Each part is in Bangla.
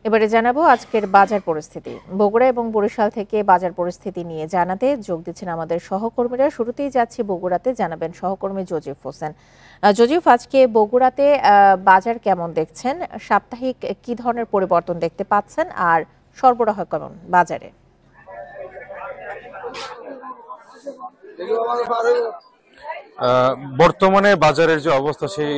এবারে জানাবো আজকের বাজার পরিস্থিতি। বগুড়া এবং বরিশাল থেকে বাজার পরিস্থিতি নিয়ে জানাতে যোগ দিচ্ছেন আমাদের সহকর্মীরা। শুরুতেই যাচ্ছি বগুড়াতে, জানাবেন সহকর্মী জজিফ হোসেন। জজিফ, আজকে বগুড়াতে বাজার কেমন দেখছেন? সাপ্তাহিক কি ধরনের পরিবর্তন দেখতে পাচ্ছেন, আর সরবরাহ কেমন বাজারে? বর্তমানে বাজারের যে অবস্থা, সেই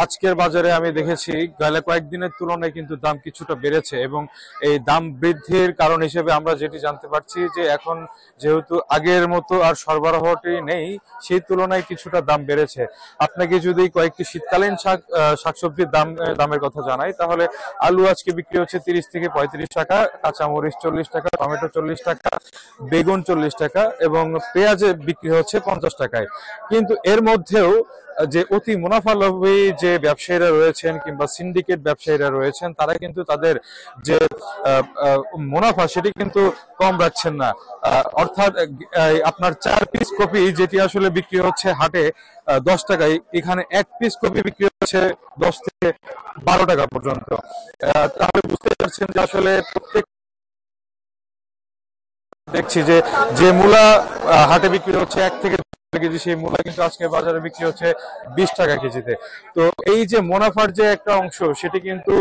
আজকের বাজারে আমি দেখেছি গেল কয়েকদিনের তুলনায় কিন্তু দাম কিছুটা বেড়েছে, এবং এই দাম বৃদ্ধির কারণ হিসেবে আমরা যেটি জানতে পারছি যে এখন যেহেতু আগের মতো আর সরবরাহটি নেই, সেই তুলনায় কিছুটা দাম বেড়েছে। আপনাকে যদি কয়েকটি শীতকালীন শাকসবজির দামের কথা জানাই, তাহলে আলু আজকে বিক্রি হচ্ছে 30 থেকে 35 টাকা, কাঁচামরিচ 40 টাকা, টমেটো 40 টাকা, বেগুন 40 টাকা এবং পেঁয়াজ বিক্রি হচ্ছে 50 টাকায়। কিন্তু এর মধ্যেও যে অতি মুনাফালোভী যে ব্যবসায়ীরা রয়েছেন কিংবা সিন্ডিকেট ব্যবসায়ীরা রয়েছেন, তারা কিন্তু তাদের যে মুনাফা সেটি কিন্তু কম রাখছেন না। অর্থাৎ আপনার 4 পিস কপি যেটি আসলে বিক্রি হচ্ছে হাটে 10 টাকায়, এখানে 1 পিস কপি বিক্রি হচ্ছে 10 থেকে 12 টাকা পর্যন্ত। তাহলে বুঝতে পারছেন যে আসলে প্রত্যেক দেখছি যে যে মূলা হাটে বিক্রি হচ্ছে 1 থেকে 2 কেজি, সেই মূলা কিন্তু আজকে বাজারে বিক্রি হচ্ছে 20 টাকা কেজিতে। তো এই যে মুনাফার যে একটা অংশ, সেটি কিন্তু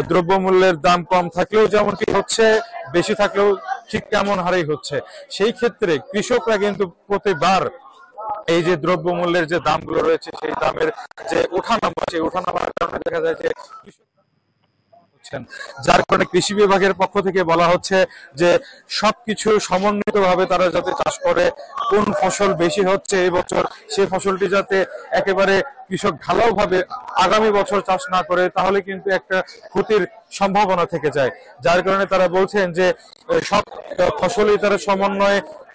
দ্রব্যমূল্যের দাম কম থাকলেও যেমন কি হচ্ছে, বেশি থাকলেও ঠিক তেমন হারেই হচ্ছে। সেই ক্ষেত্রে কৃষকরা কিন্তু প্রতিবার এই যে দ্রব্যমূল্যের যে দামগুলো রয়েছে, সেই দামের যে ওঠানামা, সেই ওঠানামার কারণে দেখা যায় যে যার কারণে কৃষি বিভাগের পক্ষ থেকে বলা হচ্ছে যে সবকিছু সমন্বিতভাবে তারা যাতে চাষ করে, কোন ফসল বেশি হচ্ছে এই বছর সেই ফসলটি যাতে একেবারে কৃষক ঢালাওভাবে আগামী বছর চাষ না করে, তাহলে কিন্তু একটা ক্ষতির সম্ভাবনা থেকে যায়। যার কারণে তারা বলছেন যে সব ফসলই তারা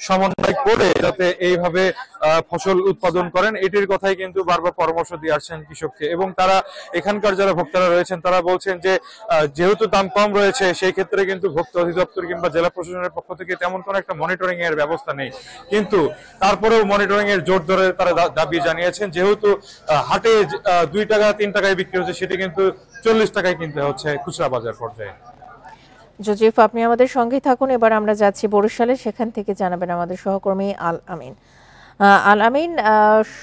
সমন্বয় করে যাতে এইভাবে ফসল উৎপাদন করেন, এটির কথাই কিন্তু বারবার পরামর্শ দিয়ে আসছেন কৃষককে। এবং তারা এখানকার যারা ভোক্তারা রয়েছেন, তারা বলছেন যে যেহেতু দাম কম রয়েছে, সেই ক্ষেত্রে কিন্তু ভোক্তা অধিদপ্তর কিংবা জেলা প্রশাসনের পক্ষ থেকে তেমন কোনো একটা মনিটরিং এর ব্যবস্থা নেই। কিন্তু তারপরেও মনিটরিং এর জোর ধরে তারা দাবি জানিয়েছেন, যেহেতু হাটে 2 টাকা 3 টাকায় বিক্রি হচ্ছে, সেটি কিন্তু 40 টাকায় কিনতে হচ্ছে খুচরা বাজার পর্যায়ে। জজিফ, আপনি আমাদের সঙ্গেই থাকুন। এবার আমরা যাচ্ছি বরিশালে, সেখান থেকে জানাবেন আমাদের সহকর্মী আল আমিন। আল আমিন,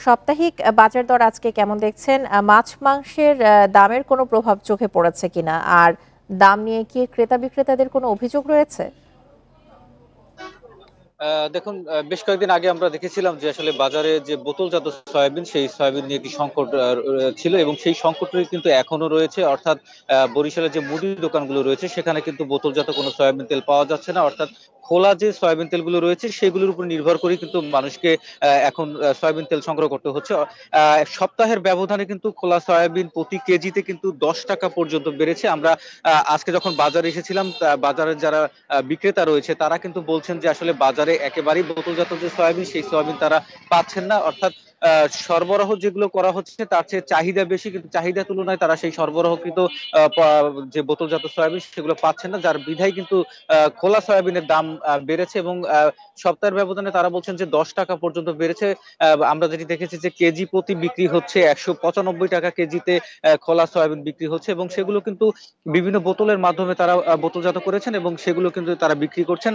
সাপ্তাহিক বাজার দর আজকে কেমন দেখছেন? মাছ মাংসের দামের কোনো প্রভাব চোখে পড়েছে কিনা, আর দাম নিয়ে কি ক্রেতা বিক্রেতাদের কোনো অভিযোগ রয়েছে? দেখুন, বেশ কয়েকদিন আগে আমরা দেখেছিলাম যে আসলে বাজারে যে বোতলজাত সয়াবিন, সেই সয়াবিন নিয়ে একটি সংকট ছিল, এবং সেই সংকটটি কিন্তু এখনো রয়েছে। অর্থাৎ বরিশালের যে মুদি দোকানগুলো রয়েছে, সেখানে কিন্তু বোতলজাত কোনো সয়াবিন তেল পাওয়া যাচ্ছে না। অর্থাৎ খোলা যে সয়াবিন তেলগুলো রয়েছে, সেগুলোর উপর নির্ভর করে কিন্তু মানুষকে এখন সয়াবিন তেল সংগ্রহ করতে হচ্ছে। সপ্তাহের ব্যবধানে কিন্তু খোলা সয়াবিন প্রতি কেজিতে কিন্তু 10 টাকা পর্যন্ত বেড়েছে। আমরা আজকে যখন বাজারে এসেছিলাম, বাজারের যারা বিক্রেতা রয়েছে, তারা কিন্তু বলছেন যে আসলে বাজারে একেবারেই বোতলজাত যে সয়াবিন, সেই সয়াবিন তারা পাচ্ছেন না। অর্থাৎ সরবরাহ যেগুলো করা হচ্ছে তার চেয়ে চাহিদা বেশি, কিন্তু চাহিদা তুলনায় তারা সেই সরবরাহকৃত যে বোতলজাত সয়াবিন সেগুলো পাচ্ছেন না, যার বিধায় কিন্তু খোলা সয়াবিনের দাম বেড়েছে। এবং সপ্তাহের ব্যবধানে তারা বলছেন যে 10 টাকা পর্যন্ত বেড়েছে। আমরা যেটি দেখেছি যে কেজি প্রতি বিক্রি হচ্ছে 195 টাকা কেজিতে খোলা সয়াবিন বিক্রি হচ্ছে, এবং সেগুলো কিন্তু বিভিন্ন বোতলের মাধ্যমে তারা বোতলজাত করেছেন এবং সেগুলো কিন্তু তারা বিক্রি করছেন।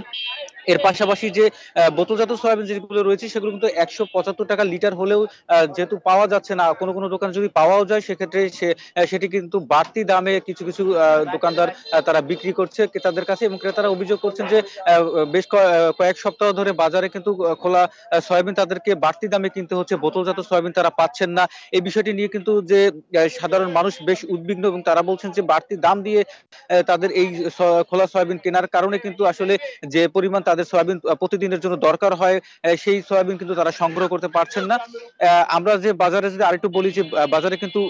এর পাশাপাশি যে বোতলজাত সয়াবিন যেগুলো রয়েছে, সেগুলো কিন্তু 175 টাকা লিটার হলেও যেহেতু পাওয়া যাচ্ছে না, কোনো কোনো দোকান যদি পাওয়াও যায়, সেক্ষেত্রে সেটি কিন্তু বাড়তি দামে কিছু কিছু দোকানদার তারা বিক্রি করছে ক্রেতাদের কাছে। এবং ক্রেতারা অভিযোগ করছেন যে বেশ কয়েক সপ্তাহ ধরে বাজারে কিন্তু খোলা সয়াবিন তাদেরকে বাড়তি দামে কিনতে হচ্ছে, বোতলজাত সয়াবিন তারা পাচ্ছেন না। এই বিষয়টি নিয়ে কিন্তু যে সাধারণ মানুষ বেশ উদ্বিগ্ন, এবং তারা বলছেন যে বাড়তি দাম দিয়ে তাদের এই খোলা সয়াবিন কেনার কারণে কিন্তু আসলে যে পরিমাণ তাদের সয়াবিন প্রতিদিনের জন্য দরকার হয়, সেই সয়াবিন কিন্তু তারা সংগ্রহ করতে পারছেন না। আমরা যে বাজারে যদি আরেকটু বলি, যে বাজারে কিন্তু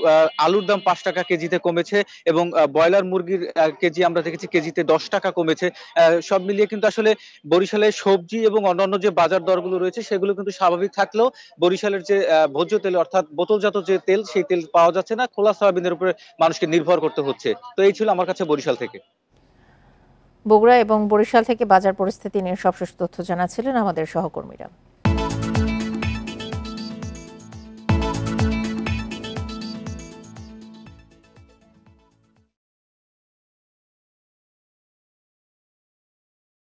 আলুর দাম 5 টাকা কেজিতে কমেছে, এবং ব্রয়লার মুরগির কেজি আমরা দেখেছি কেজিতে 10 টাকা কমেছে। সব মিলিয়ে কিন্তু আসলে বরিশালের সবজি এবং অন্যান্য যে বাজার দরগুলো রয়েছে, সেগুলো কিন্তু স্বাভাবিক থাকলেও বরিশালের যে ভোজ্য তেল অর্থাৎ বোতলজাত যে তেল, সেই তেল পাওয়া যাচ্ছে না। খোলা সয়াবিনের উপরে মানুষকে নির্ভর করতে হচ্ছে। তো এই ছিল আমার কাছে বরিশাল থেকে। বগুড়া এবং বরিশাল থেকে বাজার পরিস্থিতি নিয়ে সবশেষ তথ্য জানাচ্ছিলেন আমাদের সহকর্মীরা।